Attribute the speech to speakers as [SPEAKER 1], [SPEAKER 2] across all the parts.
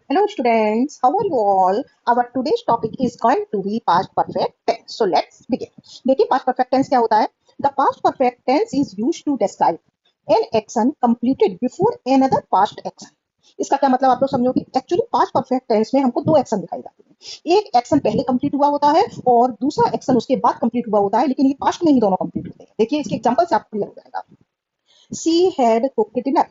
[SPEAKER 1] Hello students, how are you all? Our today's topic is going to be past perfect tense. So let's begin. देखिए past perfect tense क्या होता है? The past perfect tense is used to describe an action completed before another past action. इसका क्या मतलब आप लोग समझोगे? एक्चुअली पास्ट परफेक्ट टेंस में हमको दो एक्शन दिखाई जाते हैं। एक एक्शन पहले कंप्लीट हुआ होता है और दूसरा एक्शन उसके बाद कंप्लीट हुआ होता है, लेकिन ये पास्ट में ही दोनों कंप्लीट होते हैं। देखिए इसके एग्जांपल से आपको क्लियर हो जाएगा। शी हैड कुक्ड डिनर,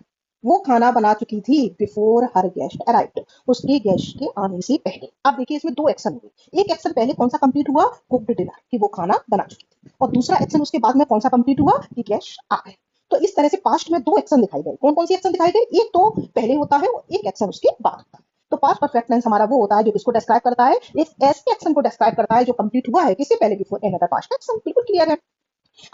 [SPEAKER 1] वो खाना बना चुकी थी बिफोर हर गेस्ट अराइव्ड, उसके गेस्ट के आने से पहले। अब देखिए इसमें दो एक्शन हुए। एक एक्शन पहले कौन सा कंप्लीट हुआ? कुक्ड डिनर, कि वो खाना बना चुकी थी, और दूसरा एक्शन उसके बाद में कौन सा कंप्लीट हुआ? कि गेस्ट आ गए। तो इस तरह से पास्ट में दो एक्शन दिखाई गए। कौन कौन सी एक्शन दिखाई गई? एक तो पहले होता है और एक एक्शन उसके बाद होता है। तो पास्ट परफेक्ट टेंस हमारा वो होता है जो किसको डिस्क्राइब करता है? एक ऐसे एक्शन को डिस्क्राइब करता है जो कंप्लीट हुआ है किससे पहले? Before another past action. बिल्कुल क्लियर है।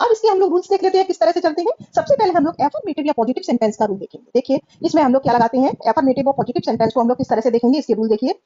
[SPEAKER 1] अब इसके हम लोग रूल्स देख लेते हैं किस तरह से चलते हैं। सबसे पहले हम लोग एफर्मेटिव या पॉजिटिव सेंटेंस का रूल देखेंगे। देखिए इसमें हम लोग क्या लगाते हैं? एफर्मेटिव और पॉजिटिव सेंटेंस को हम लोग किस तरह से देखेंगे, इसके रूल देखिए।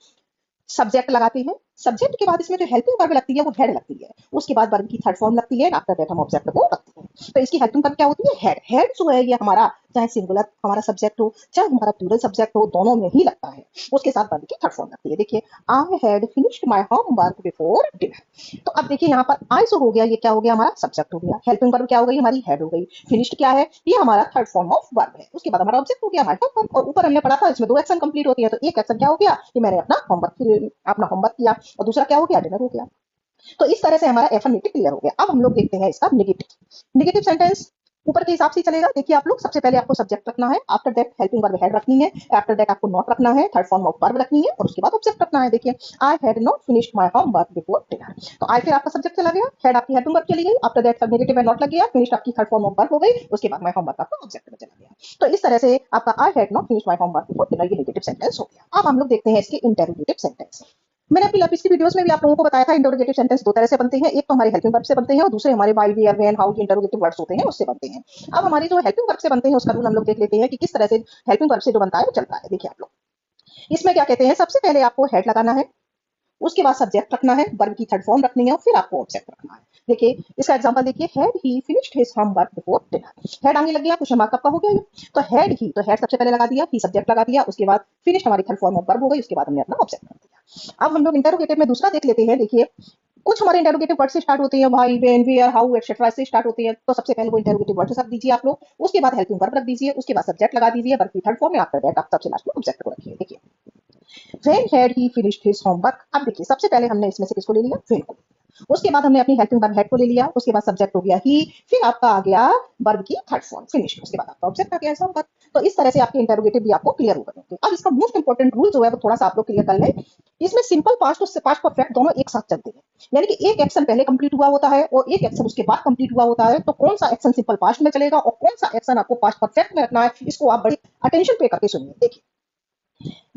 [SPEAKER 1] सब्जेक्ट लगाते हैं, सब्जेक्ट के बाद इसमें जो हेल्पिंग वर्ब लगती है वो हेड लगती है, उसके बाद वर्ब की थर्ड फॉर्म लगती है, आफ्टर दैट हम ऑब्जेक्ट को रखते हैं। तो इसकी हेल्पिंग वर्ब क्या होती है? हेड। हेड जो है ये हमारा चाहे सिंगुलर हमारा सब्जेक्ट हो चाहे हमारा प्लूरल सब्जेक्ट हो, दोनों में ही लगता है। उसके साथ वर्ब की थर्ड फॉर्म लगती है। देखिए I had finished my homework before dinner. तो अब देखिए यहाँ पर आई जो हो गया, ये क्या हो गया? हमारा सब्जेक्ट हो गया। हेल्पिंग वर्ब क्या हो गई? हमारी हेड हो गई। फिनिश्ड क्या है? ये हमारा थर्ड फॉर्म ऑफ वर्ब है। उसके बाद हमारा ऑब्जेक्ट हो गया माय होमवर्क। और ऊपर हमने पढ़ा था इसमें दो एक्शन कंप्लीट होती है। तो एक एक्शन क्या हो गया कि मैंने अपना होमवर्क किया, और दूसरा क्या हो गया? डिनर हो गया। तो इस तरह से हमारा एफर्मेटिव क्लियर हो गया। अब हम लोग देखते हैं इसका नेगेटिव। नेगेटिव सेंटेंस ऊपर के हिसाब से चलेगा। देखिए आप लोग, सबसे पहले आपको सब्जेक्ट रखना है, after that helping verb head रखनी है, आफ्टर दैट आपको नॉट रखना है, थर्ड फॉर्म ऑफ वर्ब रखनी है, और उसके बाद ऑब्जेक्ट रखना है। देखिए I had not finished my homework before dinner. तो आई फिर आपका सब्जेक्ट चला गया, हेड आपकी हेल्पिंग वर्ब चली गई, आफ्टर दैट सब नेगेटिव है नॉट लग गया, फिनिश्ड आपकी थर्ड फॉर्म ऑफ वर्ब हो गई, उसके बाद माय होमवर्क आपका ऑब्जेक्ट में चला गया। तो इस तरह से आपका I had not finished my homework before dinner ये नेगेटिव सेंटेंस हो गया। अब हम लोग देखते हैं इसके इंटरोगेटिव सेंटेंस। मैंने अपनी पिछली वीडियोस में भी आप लोगों को बताया था इंटरोगेटिव सेंटेंस दो तरह से बनते हैं। एक तो हमारे हेल्पिंग वर्ब से बनते हैं और दूसरे हमारे वाई, वेयर, व्हेन, हाउ के इंटरोगेटिव वर्ड्स होते हैं उससे बनते हैं। अब हमारे जो हेल्पिंग वर्ब से बनते हैं उसका रूल हम लोग देख लेते हैं कि किस तरह से हेल्पिंग वर्ब से जो बनता है वो चलता है। देखिए आप लोग इसमें क्या कहते हैं, सबसे पहले आपको हेड लगाना है, उसके बाद सब्जेक्ट रखना है, वर्ब की थर्ड फॉर्म रखनी है, और फिर आपको ऑब्जेक्ट रखना है। देखिए इसका एग्जांपल देखिए, had he finished his homework before dinner. Head आगे लग गया, क्वेश्चन मार्क आपका हो गया ये। तो हेड ही, तो हेड सबसे पहले लगा दिया, ही सब्जेक्ट लगा दिया, उसके बाद फिनिश्ड हमारी थर्ड फॉर्म ऑफ वर्ब हो गई, उसके बाद हमने अपना ऑब्जेक्ट रख दिया। अब हम लोग इंटरोगेटिव में दूसरा देख लेते हैं। देखिए कुछ हमारे इंटरोगेटिव वर्ड से स्टार्ट होते हैं, भाई, व्हेन, वेयर, हाउ, एटसेट्रा से स्टार्ट होते हैं। तो सबसे पहले वो इंटरोगेटिव वर्ड रख दीजिए आप लोग, उसके बाद हेल्पिंग वर्ब रख दीजिए, उसके बाद सब्जेक्ट लगा दीजिए, वर्ब की थर्ड फॉर्म में, आफ्टर दैट आप सबसे लास्ट में ऑब्जेक्ट को रखिए। देखिए When had he finished his homework? अब देखिए सबसे पहले हमने इसमें से किसको ले लिया? When को। उसके बाद हमने अपनी हेल्पिंग वर्ब हेड को ले लिया, उसके बाद सब्जेक्ट हो गया ही, फिर आपका आ गया वर्ब की थर्ड फॉर्म फिनिश, उसके बाद आपका ऑब्जेक्ट आ गया होमवर्क। तो इस तरह से आपके इंटरोगेटिव भी आपको क्लियर हो गए। अब इसका मोस्ट इंपॉर्टेंट रूल जो है वो थोड़ा सा आप लोग क्लियर कर लें। इसमें सिंपल पास्ट और पास्ट परफेक्ट दोनों एक साथ चलते हैं, यानी कि एक एक्शन पहले कंप्लीट हुआ होता है और एक एक्शन उसके बाद कंप्लीट हुआ होता है। तो कौन सा एक्शन सिंपल पास्ट में चलेगा और कौन सा एक्शन आपको पास्ट परफेक्ट में रखना है, इसको आप बड़ी अटेंशन पे करके सुनिए। देखिए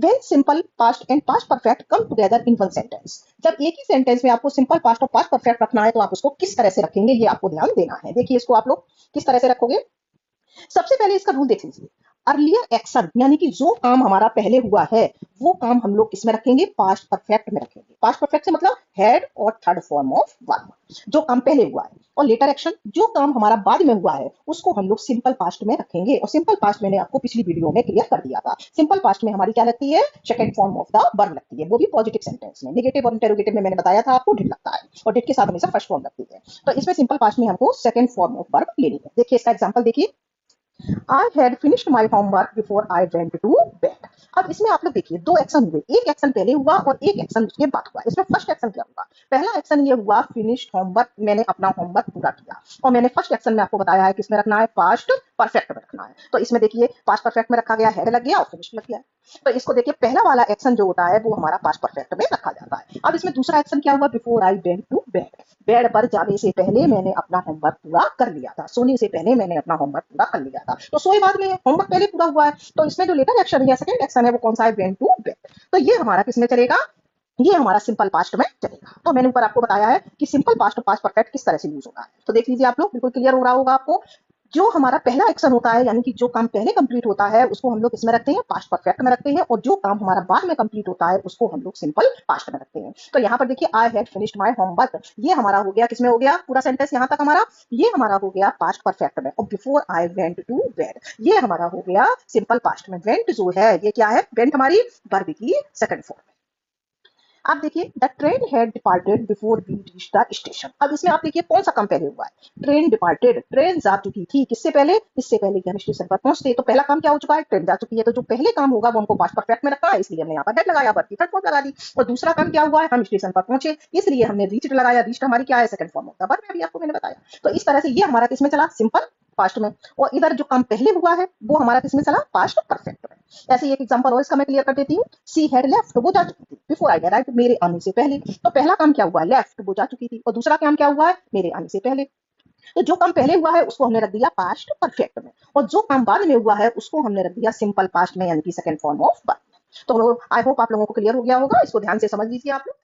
[SPEAKER 1] when simple past and past perfect come together in one sentence, जब एक ही सेंटेंस में आपको सिंपल पास्ट और पास्ट परफेक्ट रखना है तो आप उसको किस तरह से रखेंगे ये आपको ध्यान देना है। देखिए इसको आप लोग किस तरह से रखोगे। सबसे पहले इसका रूल देख लीजिए। अर्लियर एक्शन यानी कि जो काम हमारा पहले हुआ है वो काम हम लोग किसमें रखेंगे? पास्ट परफेक्ट में रखेंगे। पास्ट परफेक्ट से मतलब हेड और थर्ड फॉर्म ऑफ वर्ब, जो काम पहले हुआ है। और लेटर एक्शन जो काम हमारा बाद में हुआ है उसको हम लोग सिंपल पास्ट में रखेंगे। और सिंपल पास्ट मैंने आपको पिछली वीडियो में क्लियर कर दिया था। सिंपल पास्ट में हमारी क्या लगती है? Second form of the verb लगती है, वो भी पॉजिटिव सेंटेंस में। नेगेटिव और इंटरोगेटिव में मैंने बताया था आपको डिड लगता है, और डिड के साथ हमेशा फर्स्ट फॉर्म लगती है। तो इसमें सिंपल पास्ट में हमको सेकंड फॉर्म ऑफ वर्ब लेनी है। देखिए इसका एग्जांपल देखिए, I had finished my homework before I went to bed. अब इसमें आप लोग देखिए दो एक्शन हुए, एक एक्शन पहले हुआ और एक एक्शन उसके बाद हुआ। इसमें फर्स्ट एक्शन क्या हुआ? पहला एक्शन ये हुआ फिनिश्ड होमवर्क, मैंने अपना होमवर्क पूरा किया। और मैंने फर्स्ट एक्शन में आपको बताया है किसमें रखना है? पास्ट परफेक्ट में रखना है। तो इसमें देखिए पास्ट परफेक्ट में रखा गया, हेड लग गया और फिनिश लग गया। तो इसको देखिए पहला वाला एक्शन जो होता है वो हमारा पास्ट परफेक्ट में रखा जाता है। अब इसमें दूसरा एक्शन क्या हुआ? Before I went to bed, bed पर जाने से पहले मैंने अपना होमवर्क पूरा कर लिया था, सोने से पहले मैंने अपना होमवर्क पूरा कर लिया था। तो सोए बाद में होमवर्क पहले पूरा हुआ है, तो इसमें जो लेटर एक्शन या सेकंड एक्शन है वो कौन सा है? Went to bed. तो ये हमारा किसमें चलेगा? ये हमारा सिंपल पास्ट में चलेगा। तो मैंने ऊपर आपको बताया है कि सिंपल पास्ट और पास्ट परफेक्ट किस तरह से यूज होगा। तो देख लीजिए आप लोग, बिल्कुल क्लियर हो रहा होगा आपको। जो हमारा पहला एक्शन होता है यानी कि जो काम पहले कंप्लीट होता है उसको हम लोग इसमें रखते हैं पास्ट परफेक्ट में रखते हैं, और जो काम हमारा बाद में कंप्लीट होता है उसको हम लोग सिंपल पास्ट में रखते हैं। तो यहाँ पर देखिए I had finished my homework, ये हमारा हो गया किसमें हो गया पूरा सेंटेंस यहाँ तक हमारा, ये हमारा हो गया पास्ट परफेक्ट में। और before I went to bed, ये हमारा हो गया सिंपल पास्ट में। वेंट जो है ये क्या है, वेंट हमारी वर्ब की सेकंड फॉर्म। अब देखिए the train had departed before we reach the station. अब इसमें आप देखिए कौन सा काम पहले हुआ है, ट्रेन डिपार्टेड, ट्रेन जा चुकी थी, किससे पहले, इससे पहले कि हम स्टेशन पर पहुंचते। तो पहला काम क्या हो चुका है, ट्रेन जा चुकी है, तो जो पहले काम होगा वो हमको पास्ट परफेक्ट में रखना है, इसलिए हमने यहाँ पर हेड लगाया, वर्ब की थर्ड फॉर्म लगा दी। और दूसरा काम क्या हुआ है, हम स्टेशन पर पहुंचे, इसलिए हमने रीच्ड लगाया, रीच्ड हमारी क्या है second form of the verb, अभी आपको मैंने बताया। तो इस तरह से ये हमारा किसमें चला, सिंपल पास्ट में। और इधर जो काम पहले हुआ है वो हमारा किसमें चला, पास्ट परफेक्ट में। ऐसे ही एक एग्जांपल और इसका मैं क्लियर कर देती हूँ। सी हैड लेफ्ट, वो जा चुकी थी, बिफोर आई अराइव्ड, मेरे आने से पहले। तो पहला काम क्या हुआ, लेफ्ट, वो जा चुकी थी, और दूसरा काम क्या हुआ है, मेरे आने से पहले। तो जो काम पहले हुआ है उसको हमने रख दिया पास्ट परफेक्ट में, और जो काम बाद में हुआ है उसको हमने रख दिया सिंपल पास्ट में यानी कि सेकंड फॉर्म ऑफ वर्ब। तो आई होप आप लोगों को क्लियर हो गया होगा, इसको ध्यान से समझ लीजिए आप लोग।